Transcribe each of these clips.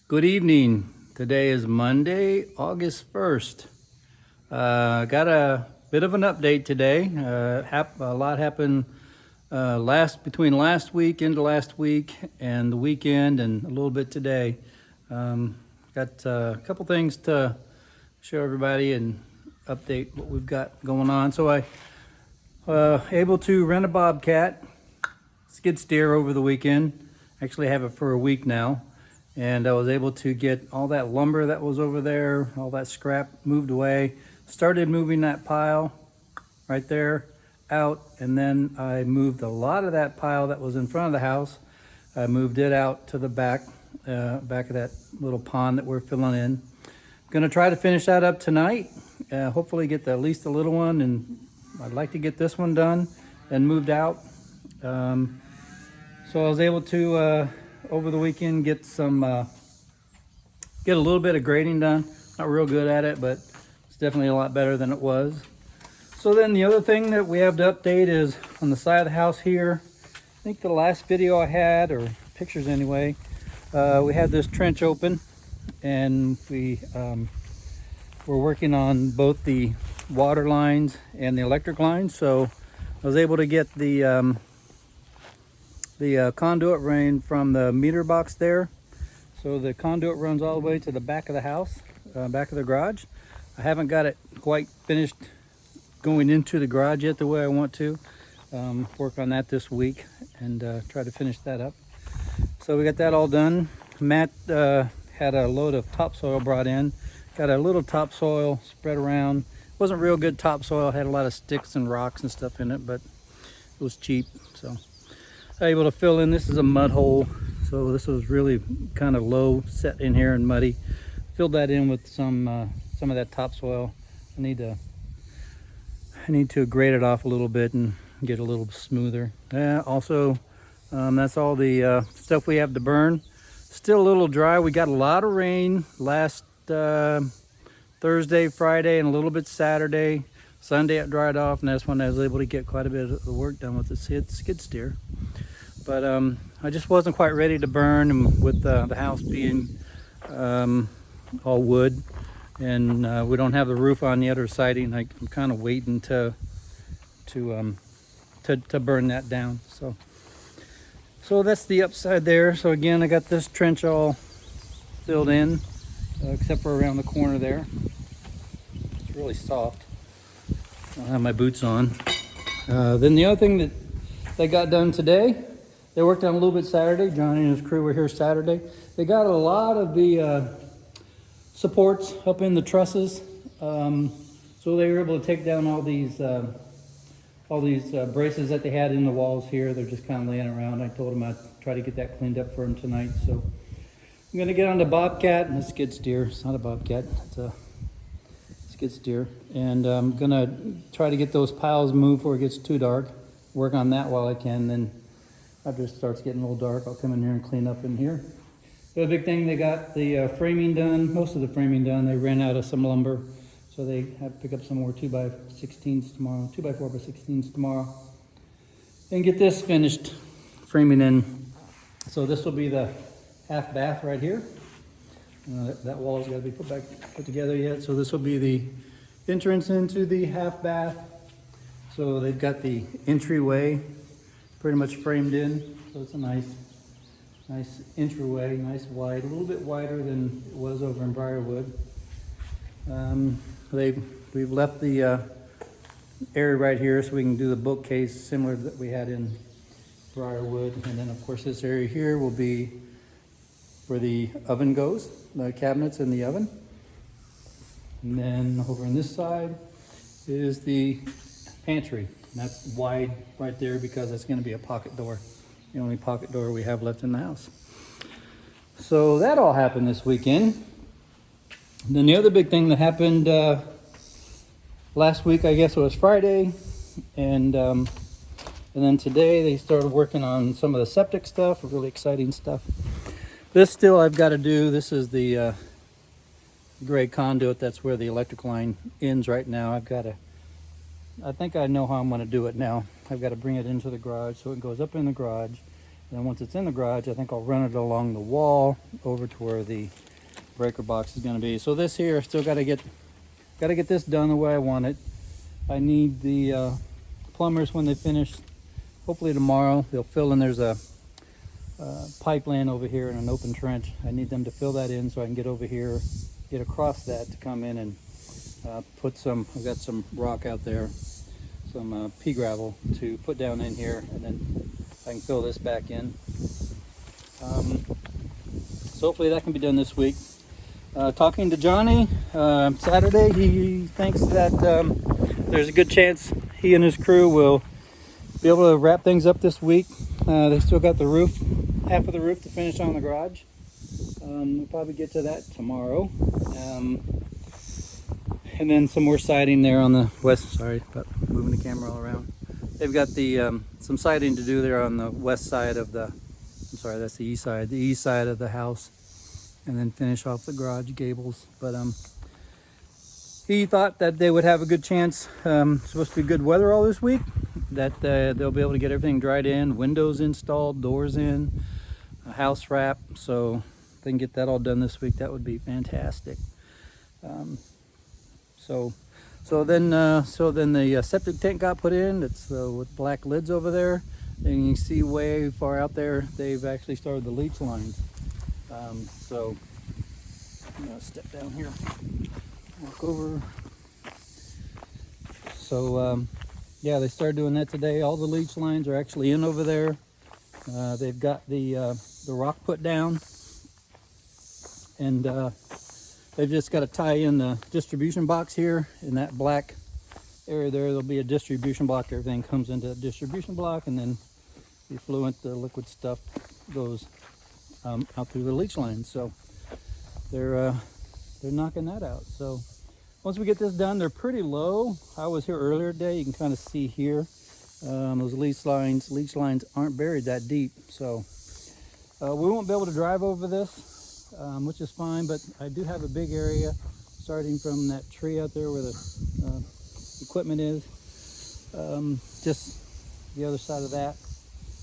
Good evening. Today is Monday, August 1st. Got a bit of an update today. A lot happened between last week into last week and the weekend and a little bit today. Got a couple things to show everybody and update what we've got going on. So I able to rent a Bobcat skid steer over the weekend. Actually have it for a week now. And I was able to get all that lumber that was over there, all that scrap moved away. Started moving that pile right there out, and then I moved a lot of that pile that was in front of the house. I moved it out to the back of that little pond that we're filling in. Gonna try to finish that up tonight. Hopefully get at least a little one, and I'd like to get this one done and moved out. So I was able to over the weekend get a little bit of grading done. Not real good at it, but it's definitely a lot better than it was. So then the other thing that we have to update is on the side of the house here. I think the last video I had, or pictures anyway, we had this trench open, and we were working on both the water lines and the electric lines. So I was able to get the conduit ran from the meter box there. So the conduit runs all the way to the back of the house, back of the garage. I haven't got it quite finished going into the garage yet the way I want to. Work on that this week and try to finish that up. So we got that all done. Matt had a load of topsoil brought in. Got a little topsoil spread around. Wasn't real good topsoil, had a lot of sticks and rocks and stuff in it, but it was cheap. So able to fill in. This is a mud hole, so this was really kind of low set in here and muddy. Filled that in with some of that topsoil. I need to grade it off a little bit and get a little smoother. Also, that's all the stuff we have to burn. Still a little dry. We got a lot of rain last Thursday, Friday, and a little bit Saturday. Sunday it dried off, and that's when I was able to get quite a bit of the work done with the skid steer. But I just wasn't quite ready to burn, and with the house being all wood, and we don't have the roof on yet or siding. I'm kind of waiting to burn that down. So that's the upside there. So again, I got this trench all filled in, except for around the corner there. It's really soft. I don't have my boots on. Then the other thing that they got done today, they worked on a little bit Saturday. Johnny and his crew were here Saturday. They got a lot of the supports up in the trusses. So they were able to take down all these braces that they had in the walls here. They're just kind of laying around. I told them I'd try to get that cleaned up for them tonight. So I'm gonna get on the Bobcat and the skid steer. It's not a Bobcat, it's a skid steer. And I'm gonna try to get those piles moved before it gets too dark. Work on that while I can. Then after it starts getting a little dark, I'll come in here and clean up in here. The big thing, they got the framing done, most of the framing done. They ran out of some lumber, so they have to pick up some more 2x16s tomorrow, 2x4x16s tomorrow. And get this finished, framing in. So this will be the half bath right here. That wall's got to be put together yet. So this will be the entrance into the half bath. So they've got the entryway pretty much framed in, so it's a nice entryway, nice wide, a little bit wider than it was over in Briarwood. We've left the area right here so we can do the bookcase similar that we had in Briarwood, and then of course this area here will be where the oven goes, the cabinets in the oven. And then over on this side is the pantry. And that's wide right there because that's going to be a pocket door, the only pocket door we have left in the house. So that all happened this weekend. And then the other big thing that happened last week, I guess it was Friday, and then today they started working on some of the septic stuff, really exciting stuff. This still I've got to do. This is the gray conduit. That's where the electric line ends right now. I think I know how I'm going to do it now. I've got to bring it into the garage so it goes up in the garage, Then once it's in the garage, I think I'll run it along the wall over to where the breaker box is going to be. So this here, still got to get this done the way I want it. I need the plumbers, when they finish, hopefully tomorrow, they'll fill in. There's a pipeline over here in an open trench. I need them to fill that in so I can get over here, get across that to come in and put some, I've got some rock out there, some pea gravel to put down in here, and then I can fill this back in. So hopefully that can be done this week. Talking to Johnny Saturday, he thinks that there's a good chance he and his crew will be able to wrap things up this week. They still got the roof, half of the roof to finish on the garage. We'll probably get to that tomorrow. And then some more siding there on the west. Sorry about moving the camera all around. They've got the some siding to do there on the west side of the, I'm sorry, that's the east side of the house, and then finish off the garage gables. But he thought that they would have a good chance. Supposed to be good weather all this week, that they'll be able to get everything dried in, windows installed, doors in, a house wrap. So if they can get that all done this week, that would be fantastic. So then the septic tank got put in. It's with black lids over there. And you can see way far out there, they've actually started the leach lines. So I'm gonna step down here, walk over. So yeah, they started doing that today. All the leach lines are actually in over there. They've got the rock put down, and they've just got to tie in the distribution box here in that black area there. There'll be a distribution block. Everything comes into the distribution block, and then the effluent, the liquid stuff, goes out through the leach lines. So they're knocking that out. So once we get this done, they're pretty low. I was here earlier today. You can kind of see here those leach lines aren't buried that deep. So we won't be able to drive over this, which is fine, but I do have a big area starting from that tree out there where the equipment is. Just the other side of that,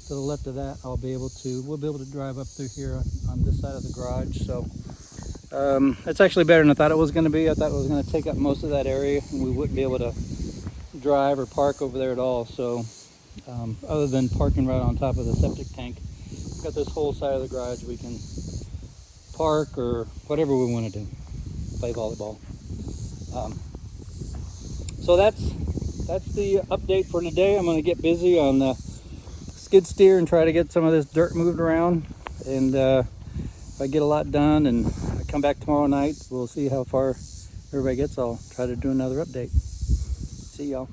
to the left of that, we'll be able to drive up through here on this side of the garage. So it's actually better than I thought it was going to be. I thought it was going to take up most of that area and we wouldn't be able to drive or park over there at all. So other than parking right on top of the septic tank, we've got this whole side of the garage we can park or whatever we want to do, play volleyball. So that's the update for today. I'm going to get busy on the skid steer and try to get some of this dirt moved around, and if I get a lot done and I come back tomorrow night, we'll see how far everybody gets. I'll try to do another update. See y'all.